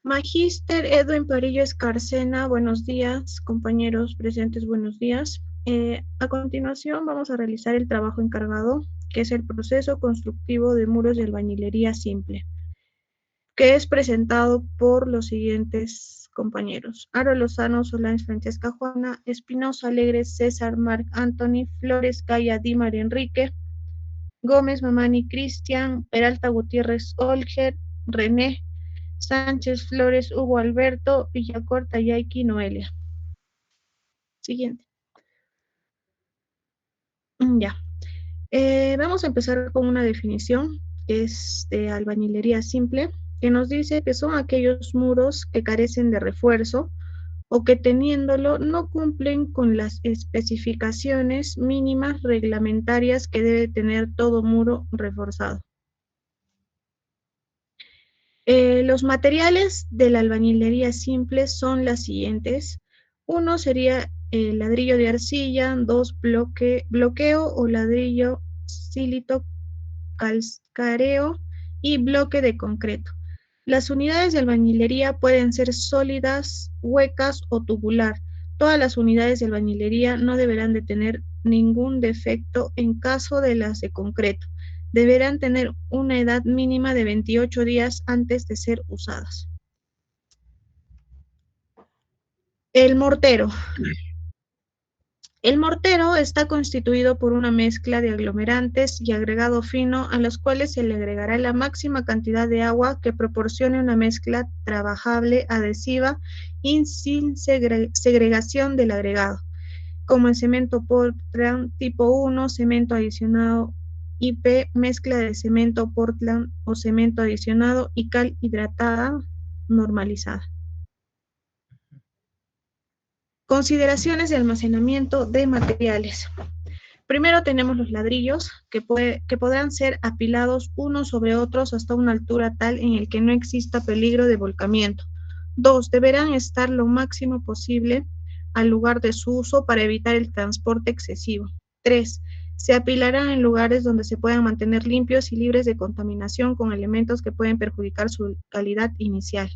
Magíster Edwin Parillo Escarcena, buenos días, compañeros presentes, buenos días. A continuación vamos a realizar el trabajo encargado, que es el proceso constructivo de muros de albañilería simple, que es presentado por los siguientes compañeros: Aro Lozano, Solans Francesca Juana, Espinosa Alegre, César Marc Anthony, Flores Calla Dimar Enrique, Gómez Mamani Cristian, Peralta Gutiérrez Olger, René Sánchez Flores, Hugo Alberto, Villacorta Yaiki Noelia. Siguiente. Ya. Vamos a empezar con una definición que es de albañilería simple, que nos dice que son aquellos muros que carecen de refuerzo o que teniéndolo no cumplen con las especificaciones mínimas reglamentarias que debe tener todo muro reforzado. Los materiales de la albañilería simple son las siguientes. Uno sería el ladrillo de arcilla, dos bloqueo o ladrillo sílito calcáreo y bloque de concreto. Las unidades de albañilería pueden ser sólidas, huecas o tubular. Todas las unidades de albañilería no deberán de tener ningún defecto en caso de las de concreto. Deberán tener una edad mínima de 28 días antes de ser usadas. El mortero. El mortero está constituido por una mezcla de aglomerantes y agregado fino a los cuales se le agregará la máxima cantidad de agua que proporcione una mezcla trabajable, adhesiva y sin segregación del agregado, como el cemento Portland tipo 1, cemento adicionado IP, mezcla de cemento Portland o cemento adicionado y cal hidratada normalizada. Consideraciones de almacenamiento de materiales. Primero tenemos los ladrillos, que podrán ser apilados unos sobre otros hasta una altura tal en el que no exista peligro de volcamiento. 2. Deberán estar lo máximo posible al lugar de su uso para evitar el transporte excesivo. 3. Se apilarán en lugares donde se puedan mantener limpios y libres de contaminación con elementos que pueden perjudicar su calidad inicial.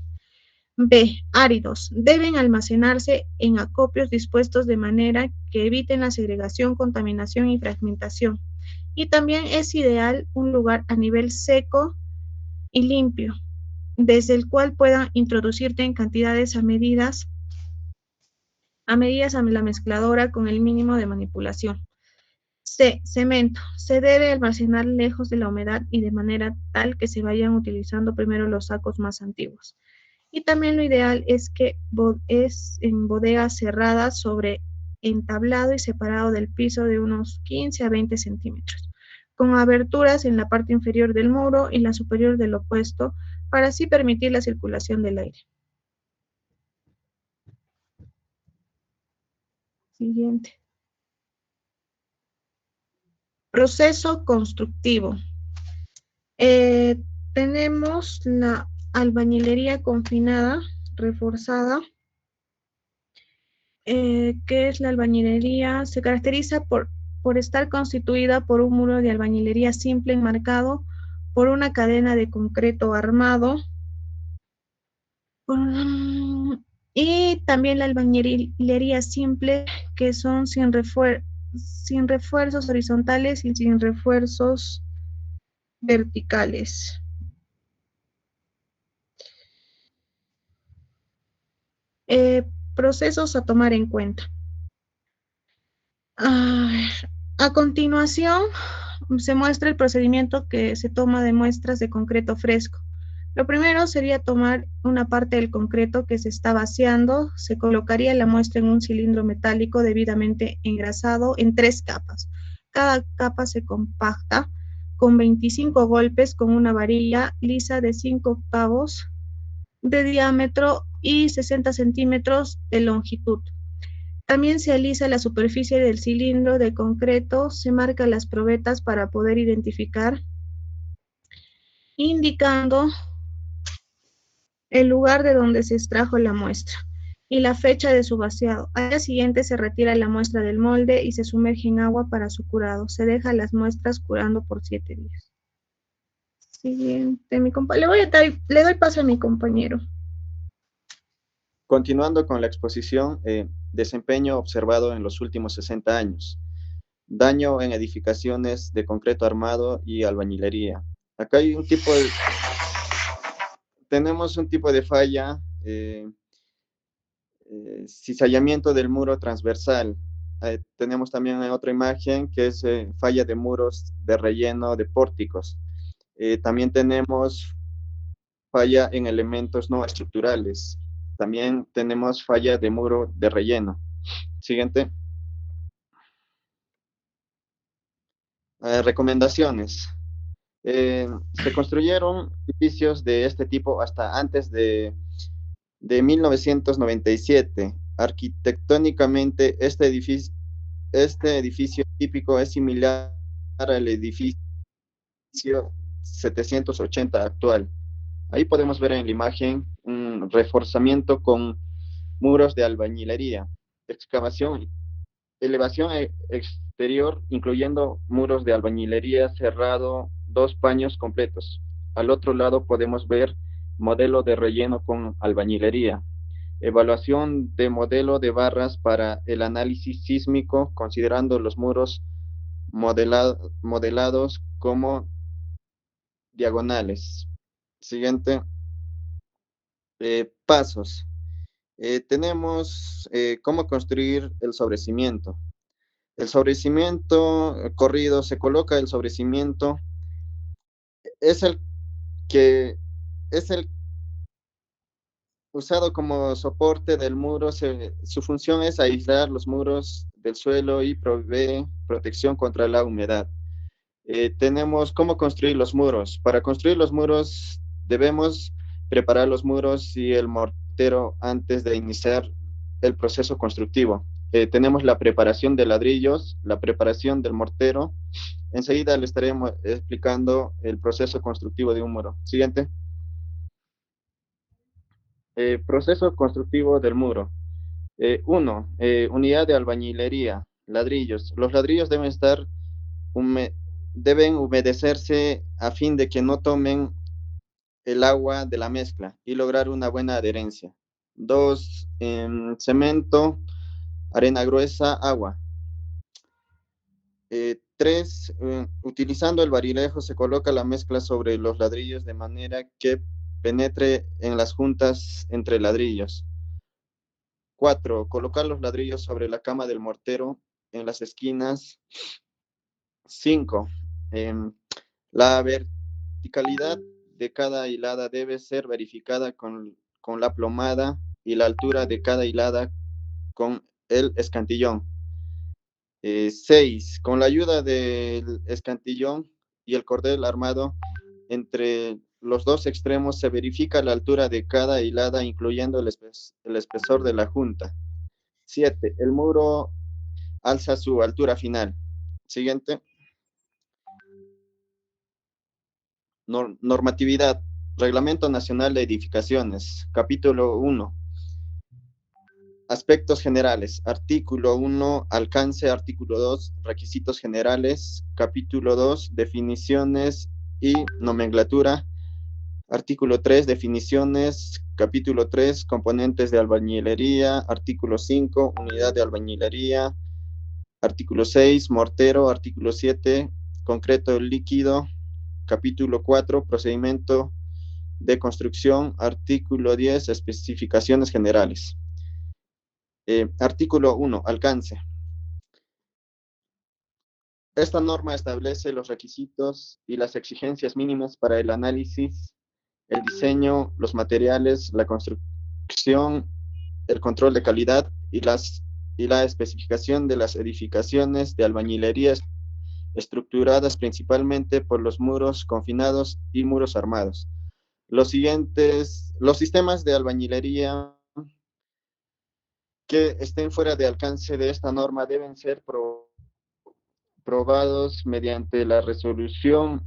B. Áridos. Deben almacenarse en acopios dispuestos de manera que eviten la segregación, contaminación y fragmentación. Y también es ideal un lugar a nivel seco y limpio, desde el cual puedan introducirte en cantidades a medidas a la mezcladora con el mínimo de manipulación. C. Cemento. Se debe almacenar lejos de la humedad y de manera tal que se vayan utilizando primero los sacos más antiguos. Y también lo ideal es que es en bodegas cerradas sobre entablado y separado del piso de unos 15 a 20 centímetros, con aberturas en la parte inferior del muro y la superior del opuesto, para así permitir la circulación del aire. Siguiente. Proceso constructivo. Tenemos la albañilería confinada, reforzada. ¿Qué es la albañilería? Se caracteriza por estar constituida por un muro de albañilería simple enmarcado por una cadena de concreto armado. Y también la albañilería simple, que son sin refuerzos horizontales y sin refuerzos verticales. Procesos a tomar en cuenta. A continuación, se muestra el procedimiento que se toma de muestras de concreto fresco. Lo primero sería tomar una parte del concreto que se está vaciando, se colocaría la muestra en un cilindro metálico debidamente engrasado en 3 capas. Cada capa se compacta con 25 golpes con una varilla lisa de 5/8 de diámetro y 60 centímetros de longitud. También se alisa la superficie del cilindro de concreto, se marcan las probetas para poder identificar, indicando el lugar de donde se extrajo la muestra y la fecha de su vaciado. Al día siguiente se retira la muestra del molde y se sumerge en agua para su curado. Se deja las muestras curando por 7 días. Siguiente, le doy paso a mi compañero. Continuando con la exposición, desempeño observado en los últimos 60 años. Daño en edificaciones de concreto armado y albañilería. Acá hay tenemos un tipo de falla, cizallamiento del muro transversal. Tenemos también otra imagen que es falla de muros de relleno de pórticos. También tenemos falla en elementos no estructurales. También tenemos falla de muro de relleno. Siguiente. Recomendaciones. Se construyeron edificios de este tipo hasta antes de 1997. Arquitectónicamente, este edificio típico es similar al edificio 780 actual. Ahí podemos ver en la imagen un reforzamiento con muros de albañilería, excavación, elevación exterior, incluyendo muros de albañilería cerrado, 2 paños completos. Al otro lado podemos ver modelo de relleno con albañilería. Evaluación de modelo de barras para el análisis sísmico, considerando los muros modelados como diagonales. Siguiente. Pasos. Tenemos cómo construir el sobrecimiento. El sobrecimiento corrido, se coloca el sobrecimiento, es el que es el usado como soporte del muro. Su función es aislar los muros del suelo y provee protección contra la humedad. Tenemos cómo construir los muros. Para construir los muros debemos preparar los muros y el mortero antes de iniciar el proceso constructivo. Tenemos la preparación de ladrillos, la preparación del mortero. Enseguida le estaremos explicando el proceso constructivo de un muro. Siguiente. Proceso constructivo del muro. 1. Unidad de albañilería. Ladrillos. Los ladrillos hume- deben humedecerse a fin de que no tomen el agua de la mezcla y lograr una buena adherencia. 2. Cemento, arena gruesa, agua. 3. Utilizando el barilejo se coloca la mezcla sobre los ladrillos de manera que penetre en las juntas entre ladrillos. 4. Colocar los ladrillos sobre la cama del mortero en las esquinas. 5. La verticalidad de cada hilada debe ser verificada con la plomada y la altura de cada hilada con el escantillón. 6. Con la ayuda del escantillón y el cordel armado entre los dos extremos se verifica la altura de cada hilada, incluyendo el espesor de la junta. 7. El muro alza su altura final. Siguiente. Normatividad. Reglamento Nacional de Edificaciones. Capítulo 1. Aspectos generales. Artículo 1. Alcance. Artículo 2. Requisitos generales. Capítulo 2. Definiciones y nomenclatura. Artículo 3. Definiciones. Capítulo 3. Componentes de albañilería. Artículo 5. Unidad de albañilería. Artículo 6. Mortero. Artículo 7. Concreto líquido. Capítulo 4. Procedimiento de construcción. Artículo 10. Especificaciones generales. Artículo 1. Alcance. Esta norma establece los requisitos y las exigencias mínimas para el análisis, el diseño, los materiales, la construcción, el control de calidad y la especificación de las edificaciones de albañilería estructuradas principalmente por los muros confinados y muros armados. Los sistemas de albañilería que estén fuera de alcance de esta norma deben ser probados mediante la resolución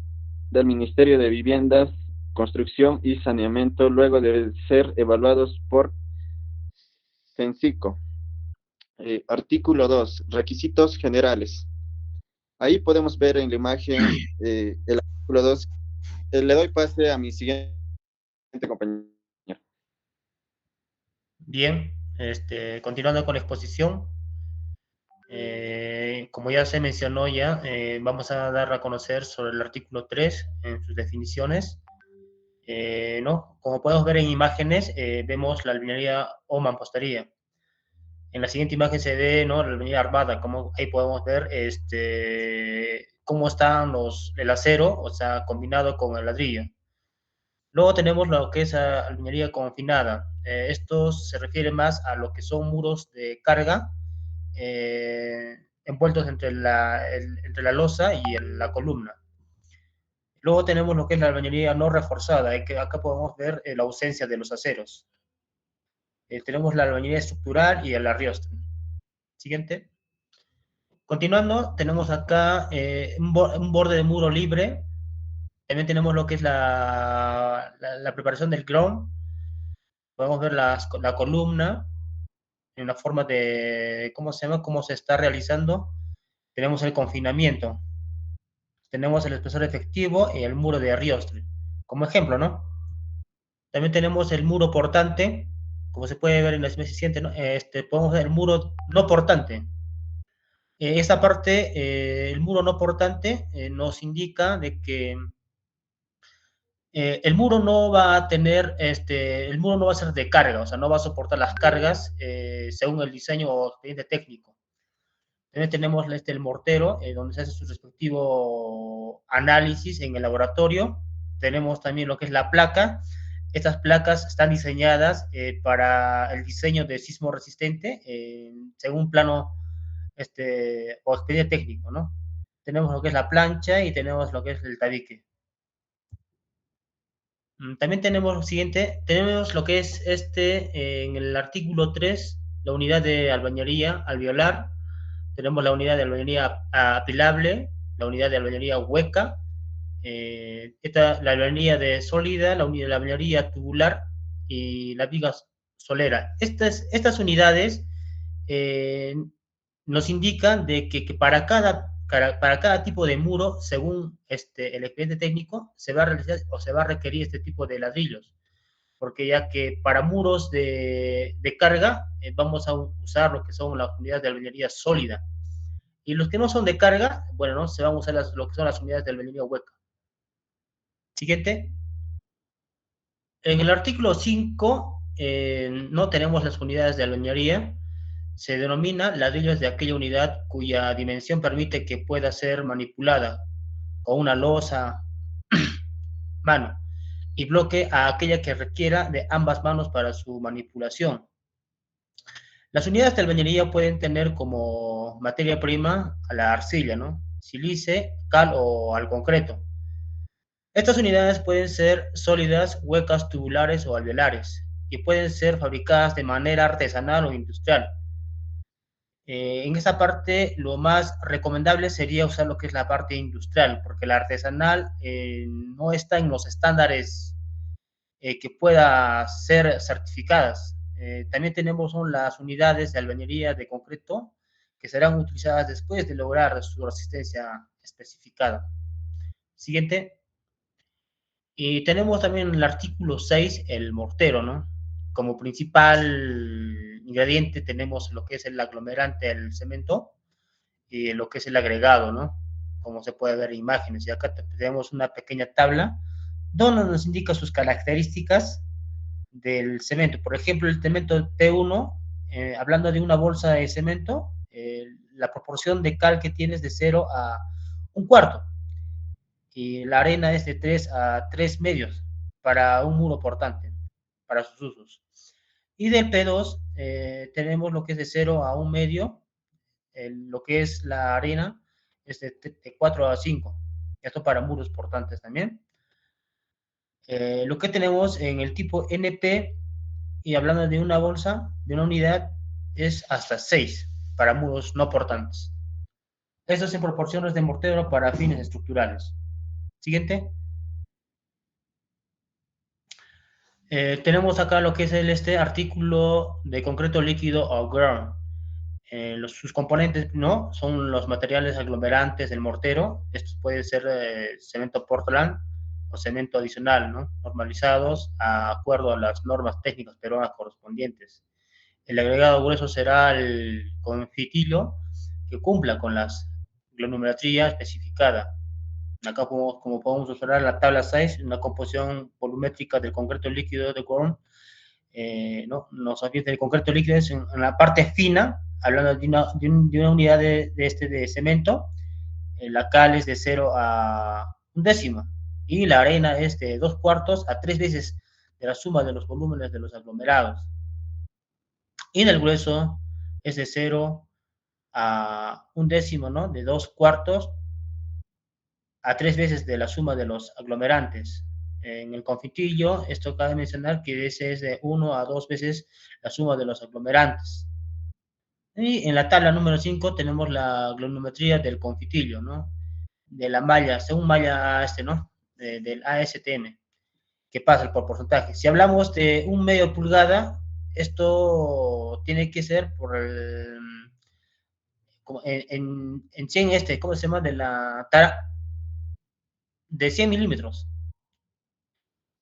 del Ministerio de Viviendas, Construcción y Saneamiento, luego de ser evaluados por CENCICO. Artículo 2. Requisitos generales. Ahí podemos ver en la imagen el artículo 2. Le doy pase a mi siguiente compañero. Bien, continuando con la exposición, como ya se mencionó ya, vamos a dar a conocer sobre el artículo 3 en sus definiciones. ¿No? Como podemos ver en imágenes, vemos la albañilería o mampostería. En la siguiente imagen se ve, ¿no?, la albañilería armada, como ahí podemos ver cómo están el acero, o sea, combinado con el ladrillo. Luego tenemos lo que es albañilería confinada. Esto se refiere más a lo que son muros de carga envueltos entre la losa y la columna. Luego tenemos lo que es la albañilería no reforzada, que acá podemos ver la ausencia de los aceros. Tenemos la albañilería estructural y el arriostre. Siguiente. Continuando, tenemos acá un borde de muro libre. También tenemos lo que es la preparación del ground. Podemos ver la columna en la forma de, ¿cómo se llama? Cómo se está realizando. Tenemos el confinamiento. Tenemos el espesor efectivo y el muro de arriostre. Como ejemplo, ¿no? También tenemos el muro portante, como se puede ver en la imagen siguiente, ¿no? Podemos ver el muro no portante. Esta parte, el muro no portante, nos indica de que el muro no va a tener, el muro no va a ser de carga, o sea, no va a soportar las cargas según el diseño o expediente técnico. También tenemos el mortero, donde se hace su respectivo análisis en el laboratorio. Tenemos también lo que es la placa. Estas placas están diseñadas para el diseño de sismo resistente según plano o expediente técnico, ¿no? Tenemos lo que es la plancha y tenemos lo que es el tabique. También tenemos lo siguiente, tenemos lo que es en el artículo 3, la unidad de albañilería alveolar. Tenemos la unidad de albañilería apilable, la unidad de albañilería hueca, la albañilería de sólida, la unidad de albañilería tubular y la viga solera. Estas unidades eh, nos indican de que para cada tipo de muro, según el expediente técnico, se va a realizar o se va a requerir este tipo de ladrillos, porque ya que para muros de carga vamos a usar lo que son las unidades de albañilería sólida, y los que no son de carga, bueno, ¿no?, se van a usar lo que son las unidades de albañilería hueca. Siguiente. En el artículo 5 no tenemos las unidades de albañilería. Se denomina ladrillos de aquella unidad cuya dimensión permite que pueda ser manipulada con una losa, mano, y bloque a aquella que requiera de ambas manos para su manipulación. Las unidades de albañilería pueden tener como materia prima a la arcilla, ¿no?, sílice, cal o al concreto. Estas unidades pueden ser sólidas, huecas, tubulares o alveolares, y pueden ser fabricadas de manera artesanal o industrial. En esa parte, lo más recomendable sería usar lo que es la parte industrial, porque la artesanal no está en los estándares que pueda ser certificadas. También tenemos las unidades de albañilería de concreto que serán utilizadas después de lograr su resistencia especificada. Siguiente. Y tenemos también en el artículo 6 el mortero, ¿no? Como principal ingrediente tenemos lo que es el aglomerante del cemento y lo que es el agregado, ¿no? Como se puede ver en imágenes. Y acá tenemos una pequeña tabla donde nos indica sus características del cemento. Por ejemplo, el cemento T1, hablando de una bolsa de cemento, la proporción de cal que tiene es de 0 a 1/4 y la arena es de 3 a 3 medios para un muro portante, para sus usos. Y del P2 tenemos lo que es de 0 a 1 medio, lo que es la arena es de 4 a 5, esto para muros portantes también. Lo que tenemos en el tipo NP, y hablando de una bolsa, de una unidad, es hasta 6 para muros no portantes. Esto es en proporciones de mortero para fines estructurales. Siguiente. Tenemos acá lo que es este artículo de concreto líquido o ground. Sus componentes, ¿no?, son los materiales aglomerantes del mortero. Estos pueden ser cemento Portland o cemento adicional, ¿no?, normalizados a acuerdo a las normas técnicas peruanas correspondientes. el agregado grueso será el confitilo que cumpla con las glonometría especificada. Acá como podemos observar la tabla 6, una composición volumétrica del concreto líquido de Gorn, ¿no? Nos advierte el concreto líquido es en la parte fina, hablando de una unidad de cemento, la cal es de 0 a 1 décima y la arena es de 2/4 a 3 veces de la suma de los volúmenes de los aglomerados. Y en el grueso es de 0 a 1 décimo, ¿no? De 2/4 a 3 veces de la suma de los aglomerantes. En el confitillo, esto cabe mencionar que ese es de 1 a 2 veces la suma de los aglomerantes. Y en la tabla número 5 tenemos la glonometría del confitillo, ¿no? De la malla, según malla ¿no? Del ASTM, que pasa por porcentaje. Si hablamos de 1/2 pulgada, esto tiene que ser por el, como en 100 ¿cómo se llama? De la tara de 100 milímetros.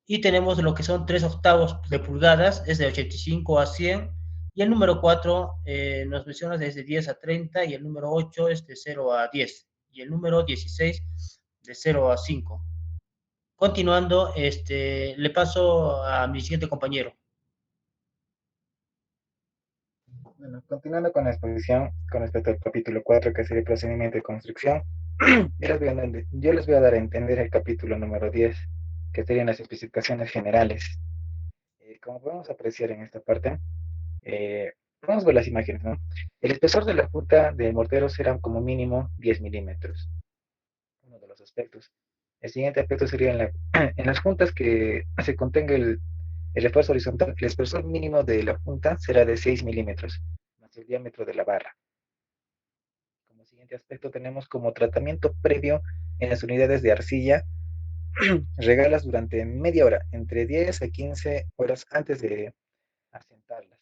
Y tenemos lo que son 3/8 de pulgadas, es de 85 a 100. Y el número 4 nos menciona desde 10 a 30 y el número 8 es de 0 a 10 y el número 16 de 0 a 5. Continuando, le paso a mi siguiente compañero. Bueno, continuando con la exposición con respecto al capítulo 4, que sería el procedimiento de construcción, yo les voy a dar a entender el capítulo número 10, que serían las especificaciones generales. Como podemos apreciar en esta parte, vamos a ver las imágenes, ¿no? El espesor de la junta de mortero será como mínimo 10 milímetros, uno de los aspectos. El siguiente aspecto sería en las juntas que se contenga el refuerzo horizontal. El espesor mínimo de la junta será de 6 milímetros, más el diámetro de la barra. Como siguiente aspecto tenemos como tratamiento previo en las unidades de arcilla, regalas durante media hora, entre 10 a 15 horas antes de asentarlas.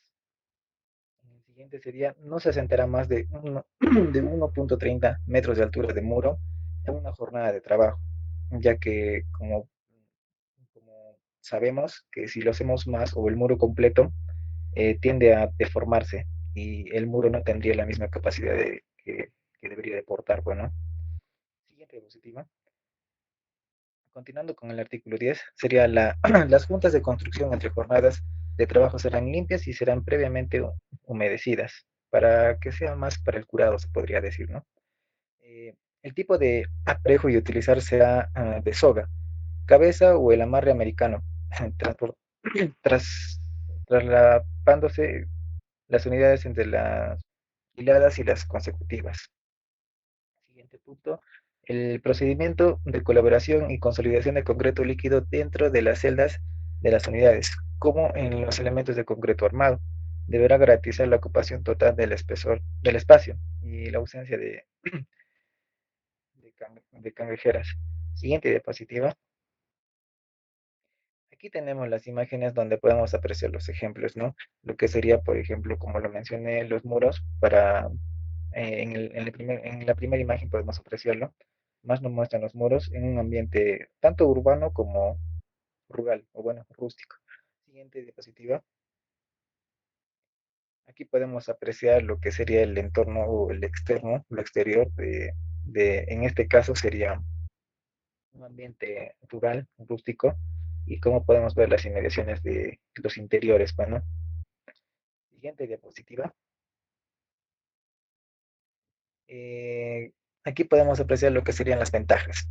El siguiente sería, no se asentará más de 1.30 metros de altura de muro en una jornada de trabajo, ya que como sabemos que si lo hacemos más o el muro completo, tiende a deformarse y el muro no tendría la misma capacidad que debería de portar. Bueno, siguiente diapositiva. Continuando con el artículo 10, sería las juntas de construcción entre jornadas de trabajo serán limpias y serán previamente humedecidas para que sea más para el curado, se podría decir, ¿no? El tipo de aprejo y utilizar será de soga, cabeza o el amarre americano, tras, traslapándose las unidades entre las hiladas y las consecutivas. Siguiente punto, el procedimiento de colaboración y consolidación de concreto líquido dentro de las celdas de las unidades, como en los elementos de concreto armado. Deberá garantizar la ocupación total del espesor del espacio y la ausencia de cangrejeras. Siguiente diapositiva. Aquí tenemos las imágenes donde podemos apreciar los ejemplos, ¿no? Lo que sería, por ejemplo, como lo mencioné, los muros para en la primera imagen podemos apreciarlo. Más nos muestran los muros en un ambiente tanto urbano como rural, o bueno, rústico. Siguiente diapositiva. Aquí podemos apreciar lo que sería el entorno o el externo, lo exterior en este caso sería un ambiente rural, rústico, y cómo podemos ver las inmediaciones de los interiores. Bueno, siguiente diapositiva. Aquí podemos apreciar lo que serían las ventajas.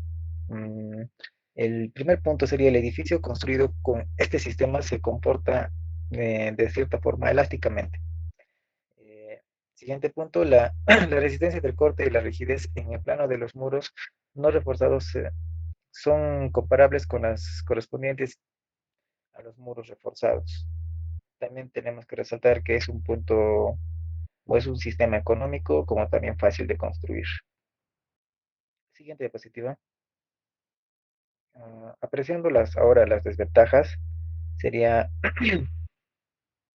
Mm, el primer punto sería el edificio construido con este sistema se comporta de cierta forma elásticamente. Eh, Siguiente punto, la resistencia del corte y la rigidez en el plano de los muros no reforzados son comparables con las correspondientes a los muros reforzados. También tenemos que resaltar que es un punto o es un sistema económico como también fácil de construir. Siguiente diapositiva. Apreciando ahora las desventajas, sería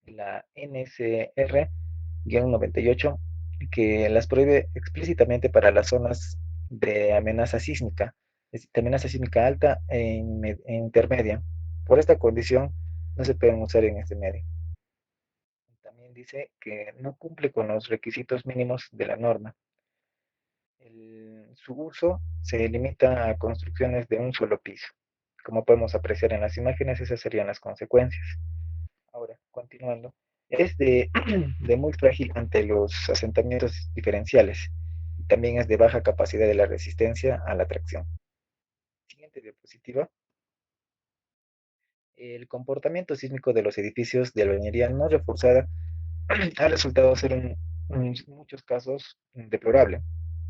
la NSR-98, que las prohíbe explícitamente para las zonas de amenaza sísmica alta e intermedia. Por esta condición, no se pueden usar en este medio. También dice que no cumple con los requisitos mínimos de la norma. Su uso se limita a construcciones de un solo piso. Como podemos apreciar en las imágenes, esas serían las consecuencias. Ahora, continuando, es de muy frágil ante los asentamientos diferenciales. También es de baja capacidad de la resistencia a la tracción. Siguiente diapositiva. El comportamiento sísmico de los edificios de albañilería no reforzada ha resultado ser en muchos casos deplorable.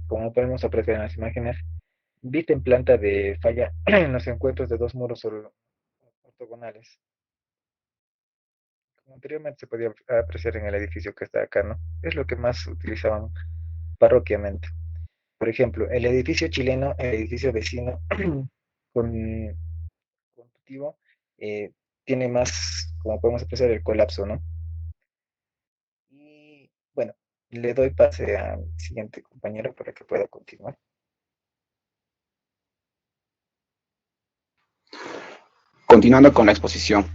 Como podemos apreciar en las imágenes, vista en planta de falla en los encuentros de dos muros ortogonales. Como anteriormente se podía apreciar en el edificio que está acá, ¿no? Es lo que más utilizaban parroquiamente. Por ejemplo, el edificio chileno, el edificio vecino con constitutivo, tiene más, como podemos apreciar, el colapso, ¿no? Y bueno, le doy pase a mi siguiente compañero para que pueda continuar. Continuando con la exposición,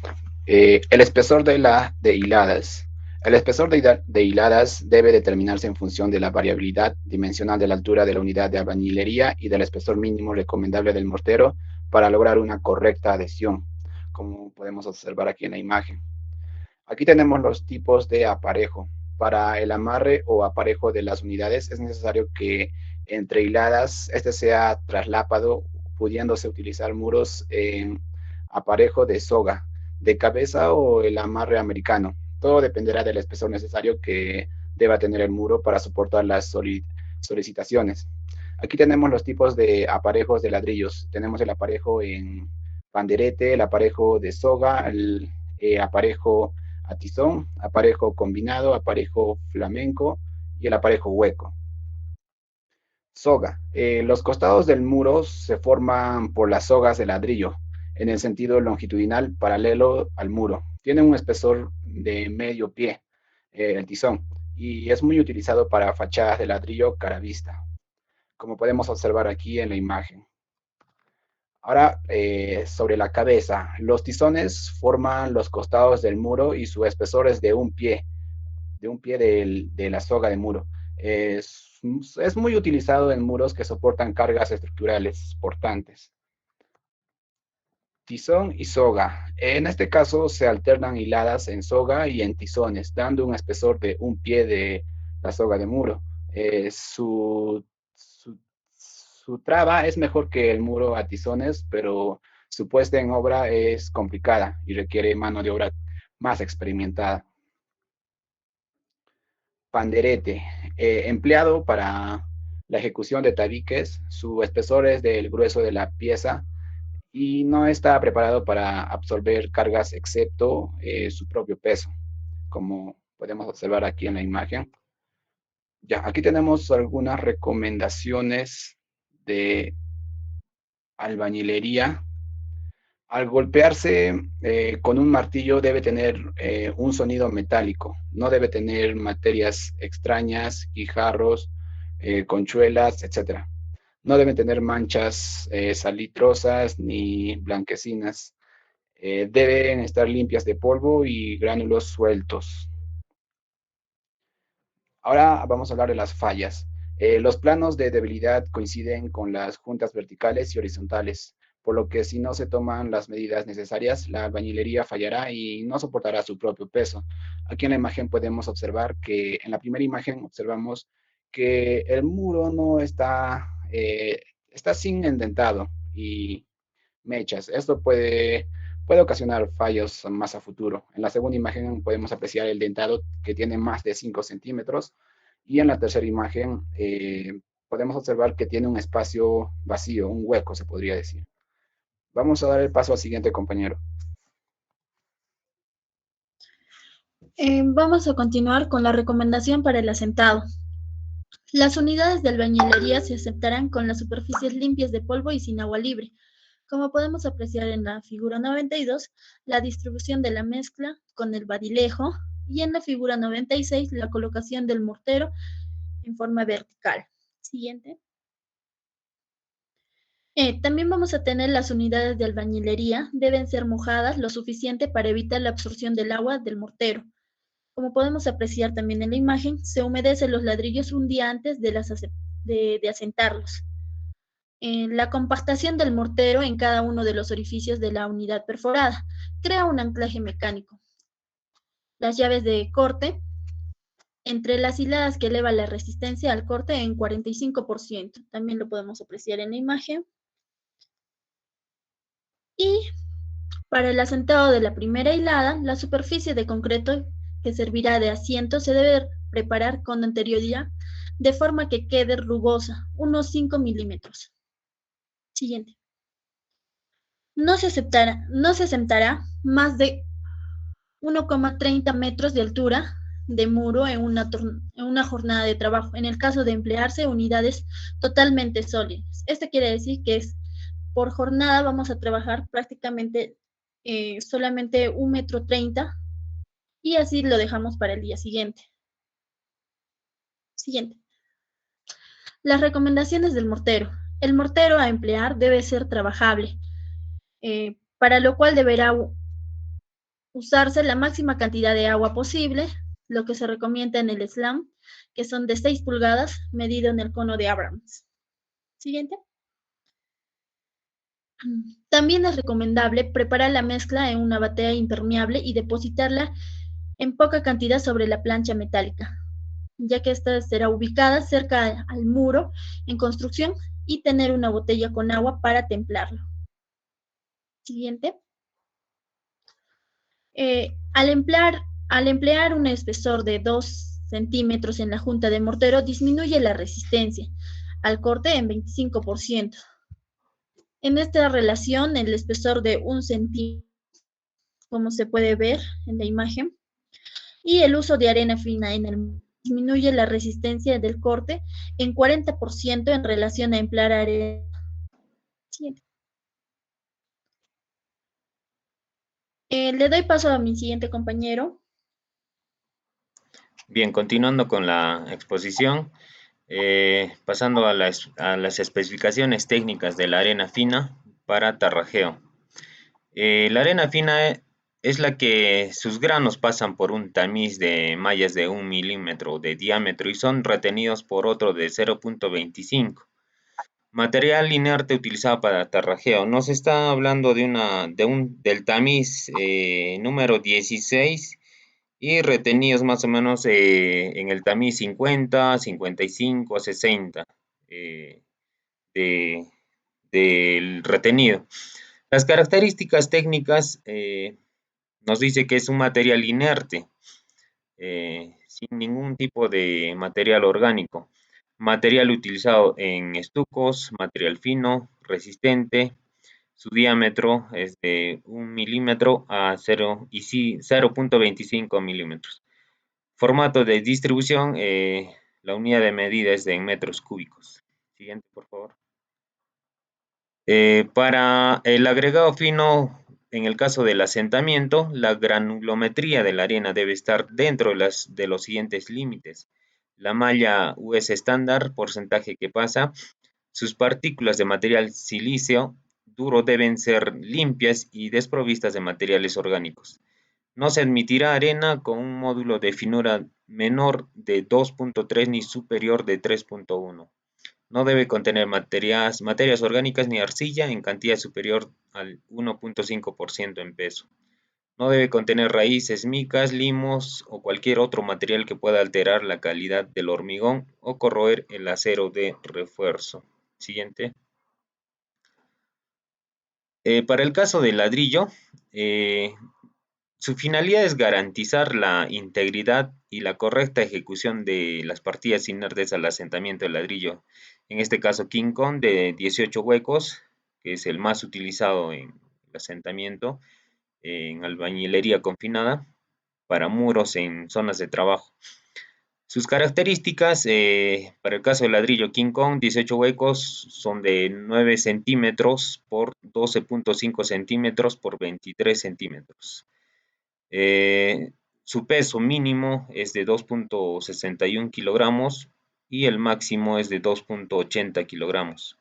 el espesor de hiladas. El espesor de hiladas debe determinarse en función de la variabilidad dimensional de la altura de la unidad de albañilería y del espesor mínimo recomendable del mortero para lograr una correcta adhesión, como podemos observar aquí en la imagen. Aquí tenemos los tipos de aparejo. Para el amarre o aparejo de las unidades es necesario que entre hiladas este sea traslápado, pudiéndose utilizar muros en aparejo de soga, de cabeza o el amarre americano. Todo dependerá del espesor necesario que deba tener el muro para soportar las solicitaciones. Aquí tenemos los tipos de aparejos de ladrillos. Tenemos el aparejo en panderete, el aparejo de soga, el aparejo a tizón, aparejo combinado, aparejo flamenco y el aparejo hueco. Soga. Los costados del muro se forman por las sogas de ladrillo en el sentido longitudinal paralelo al muro. Tiene un espesor de medio pie, el tizón, y es muy utilizado para fachadas de ladrillo cara vista, como podemos observar aquí en la imagen. Ahora, sobre la cabeza, los tizones forman los costados del muro y su espesor es de un pie de la soga de muro. Es muy utilizado en muros que soportan cargas estructurales portantes. Tizón y soga. En este caso se alternan hiladas en soga y en tizones, dando un espesor de un pie de la soga de muro. Su traba es mejor que el muro a tizones, pero su puesta en obra es complicada y requiere mano de obra más experimentada. Panderete, empleado para la ejecución de tabiques, su espesor es del grueso de la pieza y no está preparado para absorber cargas excepto su propio peso, como podemos observar aquí en la imagen. Ya, aquí tenemos algunas recomendaciones de albañilería. Al golpearse con un martillo debe tener un sonido metálico, no debe tener materias extrañas, guijarros, conchuelas, etc. No deben tener manchas salitrosas ni blanquecinas. Deben estar limpias de polvo y gránulos sueltos. Ahora vamos a hablar de las fallas. Los planos de debilidad coinciden con las juntas verticales y horizontales, por lo que si no se toman las medidas necesarias, la albañilería fallará y no soportará su propio peso. Aquí en la imagen podemos observar que en la primera imagen observamos que el muro no está sin endentado y mechas. Esto puede ocasionar fallos más a futuro. En la segunda imagen podemos apreciar el dentado que tiene más de 5 centímetros y en la tercera imagen podemos observar que tiene un espacio vacío, un hueco se podría decir. Vamos a dar el paso al siguiente compañero. Vamos a continuar con la recomendación para el asentado. Las unidades de albañilería se aceptarán con las superficies limpias de polvo y sin agua libre. Como podemos apreciar en la figura 92, la distribución de la mezcla con el badilejo y en la figura 96, la colocación del mortero en forma vertical. Siguiente. También vamos a tener las unidades de albañilería, deben ser mojadas lo suficiente para evitar la absorción del agua del mortero. Como podemos apreciar también en la imagen, se humedecen los ladrillos un día antes de asentarlos. La compactación del mortero en cada uno de los orificios de la unidad perforada crea un anclaje mecánico. Las llaves de corte entre las hiladas que eleva la resistencia al corte en 45%. También lo podemos apreciar en la imagen. Y para el asentado de la primera hilada, la superficie de concreto que servirá de asiento se debe preparar con anterioridad de forma que quede rugosa, unos 5 milímetros. Siguiente. No se asentará más de 1,30 metros de altura de muro en una jornada de trabajo, en el caso de emplearse unidades totalmente sólidas. Esto quiere decir que por jornada vamos a trabajar prácticamente solamente 1,30 m y así lo dejamos para el día siguiente. Siguiente. Las recomendaciones del mortero. El mortero a emplear debe ser trabajable, para lo cual deberá usarse la máxima cantidad de agua posible, lo que se recomienda en el slam, que son de 6 pulgadas, medido en el cono de Abrams. Siguiente. También es recomendable preparar la mezcla en una batea impermeable y depositarla en poca cantidad sobre la plancha metálica, ya que esta será ubicada cerca al muro en construcción y tener una botella con agua para templarlo. Siguiente. Al emplear un espesor de 2 centímetros en la junta de mortero, disminuye la resistencia al corte en 25%. En esta relación, el espesor de 1 centímetro, como se puede ver en la imagen, y el uso de arena fina en el disminuye la resistencia del corte en 40% en relación a emplear arena. Siguiente. Le doy paso a mi siguiente compañero. Bien, continuando con la exposición, pasando a las especificaciones técnicas de la arena fina para tarrajeo. La arena fina es la que sus granos pasan por un tamiz de mallas de 1 milímetro de diámetro y son retenidos por otro de 0,25. Material inerte utilizado para tarrajeo. Nos está hablando del tamiz número 16 y retenidos más o menos en el tamiz 50, 55, 60 del retenido. Las características técnicas nos dice que es un material inerte, sin ningún tipo de material orgánico. Material utilizado en estucos, material fino, resistente. Su diámetro es de 1 milímetro a 0,25 milímetros. Formato de distribución, la unidad de medida es en metros cúbicos. Siguiente, por favor. Para el agregado fino, en el caso del asentamiento, la granulometría de la arena debe estar dentro de los siguientes límites. La malla US estándar, porcentaje que pasa, sus partículas de material silicio duro deben ser limpias y desprovistas de materiales orgánicos. No se admitirá arena con un módulo de finura menor de 2.3 ni superior de 3.1. No debe contener materias orgánicas ni arcilla en cantidad superior al 1.5% en peso. No debe contener raíces, micas, limos o cualquier otro material que pueda alterar la calidad del hormigón o corroer el acero de refuerzo. Siguiente. Para el caso del ladrillo, su finalidad es garantizar la integridad y la correcta ejecución de las partidas inertes al asentamiento del ladrillo. En este caso, King Kong de 18 huecos, que es el más utilizado en el asentamiento, en albañilería confinada, para muros en zonas de trabajo. Sus características, para el caso del ladrillo King Kong, 18 huecos, son de 9 centímetros por 12.5 centímetros por 23 centímetros. Su peso mínimo es de 2.61 kilogramos y el máximo es de 2.80 kilogramos.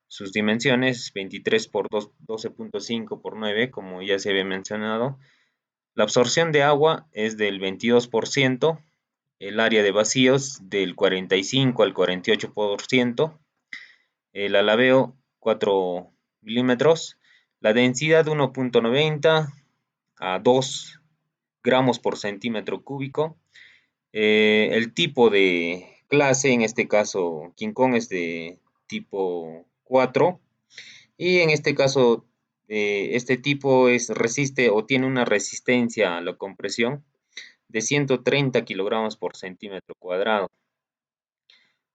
Sus dimensiones 23 por 12.5 por 9, como ya se había mencionado. La absorción de agua es del 22%, el área de vacíos del 45 al 48%, el alabeo 4 milímetros, la densidad 1.90 a 2 gramos por centímetro cúbico. El tipo de clase, en este caso King Kong, es de tipo 4 y en este caso este tipo resiste o tiene una resistencia a la compresión de 130 kilogramos por centímetro cuadrado.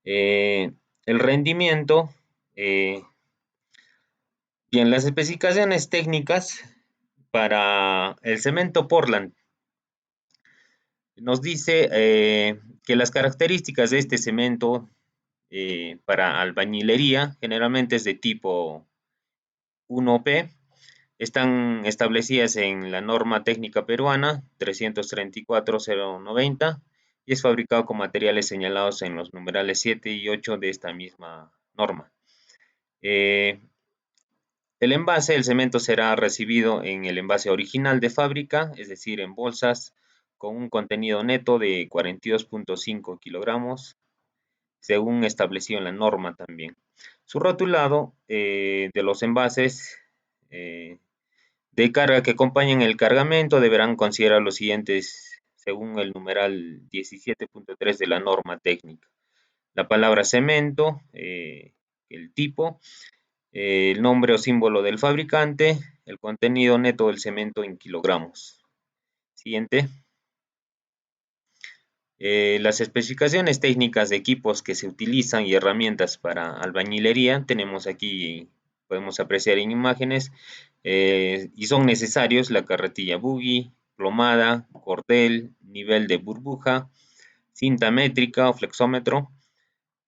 El rendimiento, bien, las especificaciones técnicas para el cemento Portland nos dice que las características de este cemento para albañilería generalmente es de tipo 1P, están establecidas en la norma técnica peruana 334.090 y es fabricado con materiales señalados en los numerales 7 y 8 de esta misma norma. El envase del cemento será recibido en el envase original de fábrica, es decir, en bolsas con un contenido neto de 42.5 kilogramos, según establecido en la norma también. Su rotulado de los envases de carga que acompañan el cargamento deberán considerar los siguientes según el numeral 17.3 de la norma técnica. La palabra cemento, el tipo, el nombre o símbolo del fabricante, el contenido neto del cemento en kilogramos. Siguiente. Las especificaciones técnicas de equipos que se utilizan y herramientas para albañilería tenemos aquí, podemos apreciar en imágenes, y son necesarios la carretilla buggy, plomada, cordel, nivel de burbuja, cinta métrica o flexómetro,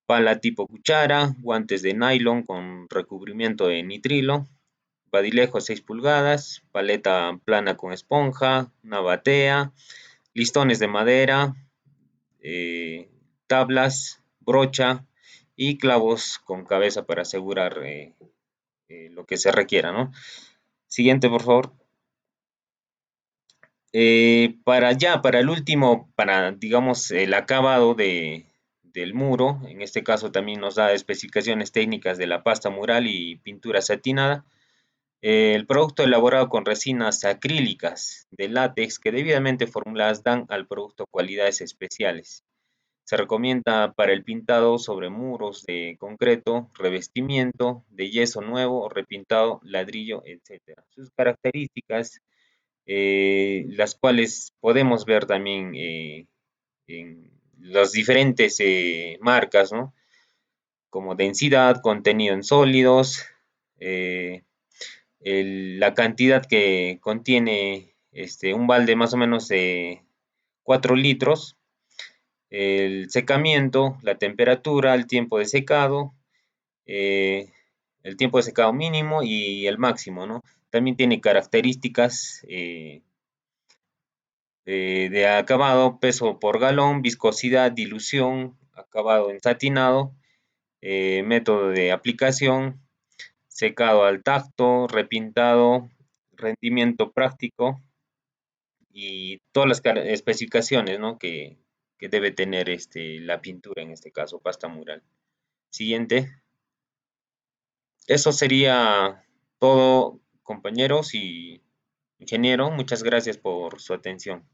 pala tipo cuchara, guantes de nylon con recubrimiento de nitrilo, badilejo 6 pulgadas, paleta plana con esponja, una batea, listones de madera, tablas, brocha y clavos con cabeza para asegurar lo que se requiera, ¿no? Siguiente, por favor. Para el último, para, digamos, el acabado del muro, en este caso también nos da especificaciones técnicas de la pasta mural y pintura satinada. El producto elaborado con resinas acrílicas de látex que debidamente formuladas dan al producto cualidades especiales. Se recomienda para el pintado sobre muros de concreto, revestimiento, de yeso nuevo, repintado, ladrillo, etc. Sus características, las cuales podemos ver también en las diferentes marcas, ¿no? Como densidad, contenido en sólidos, la cantidad que contiene un balde más o menos de 4 litros, el secamiento, la temperatura, el tiempo de secado, el tiempo de secado mínimo y el máximo, ¿no? También tiene características de acabado, peso por galón, viscosidad, dilución, acabado en satinado, método de aplicación, secado al tacto, repintado, rendimiento práctico y todas las especificaciones, ¿no? que debe tener la pintura, en este caso, pasta mural. Siguiente. Eso sería todo, compañeros y ingeniero. Muchas gracias por su atención.